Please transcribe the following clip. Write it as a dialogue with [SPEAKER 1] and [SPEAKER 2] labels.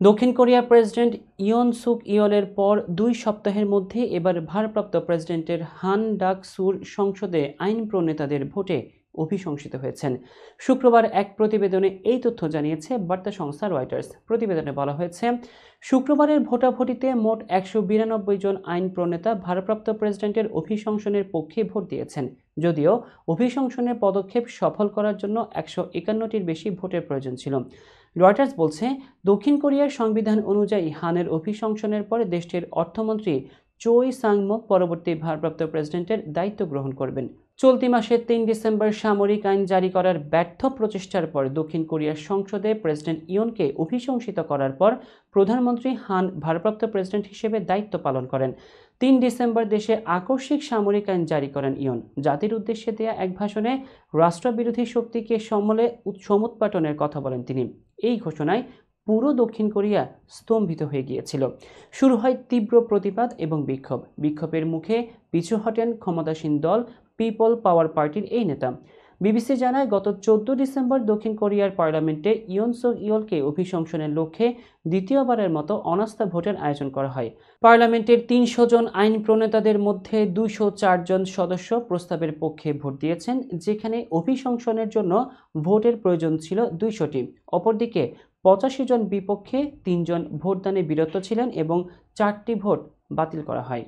[SPEAKER 1] দক্ষিণ কোরিয়ার প্রেসিডেন্ট ইয়ন সুক ইয়লের পর 2 সপ্তাহের মধ্যে এবার ভারপ্রাপ্ত প্রেসিডেন্টের হান ডাক-সুর সংসদে আইন প্রণেতাদের ভোটে অভিশংসিত হয়েছেন। শুক্রবার এক প্রতিবেদনে এই তথ্য জানিয়েছে বার্তা সংস্থা রয়টার্স। প্রতিবেদনে বলা হয়েছে, শুক্রবারের ভোটাভুটিতে মোট 192 জন আইন প্রণেতা ভারপ্রাপ্ত প্রেসিডেন্টের অভিশংসনের পক্ষে ভোট দিয়েছেন। যদিও অভিশংসনের পদক্ষেপ সফল করার জন্য 151টির বেশি ভোটের প্রয়োজন ছিল। রয়টার্স বলছে, দক্ষিণ কোরিয়ার সংবিধান অনুযায়ী হানের অভিশংসনের পরে দেশটির অর্থমন্ত্রী চোই সাংমক পরবর্তী ভারপ্রাপ্ত প্রেসিডেন্টের দায়িত্ব গ্রহণ করবেন। চলতি মাসের 3 ডিসেম্বর সামরিক আইন জারি করার ব্যর্থ প্রচেষ্টার পর দক্ষিণ কোরিয়ার সংসদে প্রেসিডেন্ট ইয়নকে অভিশংসিত করার পর প্রধানমন্ত্রী হান ভারপ্রাপ্ত প্রেসিডেন্ট হিসেবে দায়িত্ব পালন করেন। 3 ডিসেম্বর দেশে আকস্মিক সামরিক আইন জারি করেন ইয়ন। জাতির উদ্দেশ্যে দেয়া এক ভাষণে রাষ্ট্রবিরোধী শক্তিকে সমুৎপাটনের কথা বলেন তিনি। এই ঘোষণায় পুরো দক্ষিণ কোরিয়া স্তম্ভিত হয়ে গিয়েছিল। শুরু হয় তীব্র প্রতিবাদ এবং বিক্ষোভের মুখে পিছু হটেন ক্ষমতাসীন দল পিপল পাওয়ার পার্টির এই নেতা। বিবিসি জানায়, গত 14 ডিসেম্বর দক্ষিণ কোরিয়ার পার্লামেন্টে ইয়ন সুক ইয়লকে অভিশংসনের লক্ষ্যে দ্বিতীয়বারের মতো অনাস্থা ভোটের আয়োজন করা হয়। পার্লামেন্টের 300 জন আইন প্রণেতাদের মধ্যে 204 জন সদস্য প্রস্তাবের পক্ষে ভোট দিয়েছেন, যেখানে অভিশংসনের জন্য ভোটের প্রয়োজন ছিল 200টি। অপরদিকে 85 জন বিপক্ষে, 3 জন ভোটদানে বিরত ছিলেন এবং 4টি ভোট বাতিল করা হয়।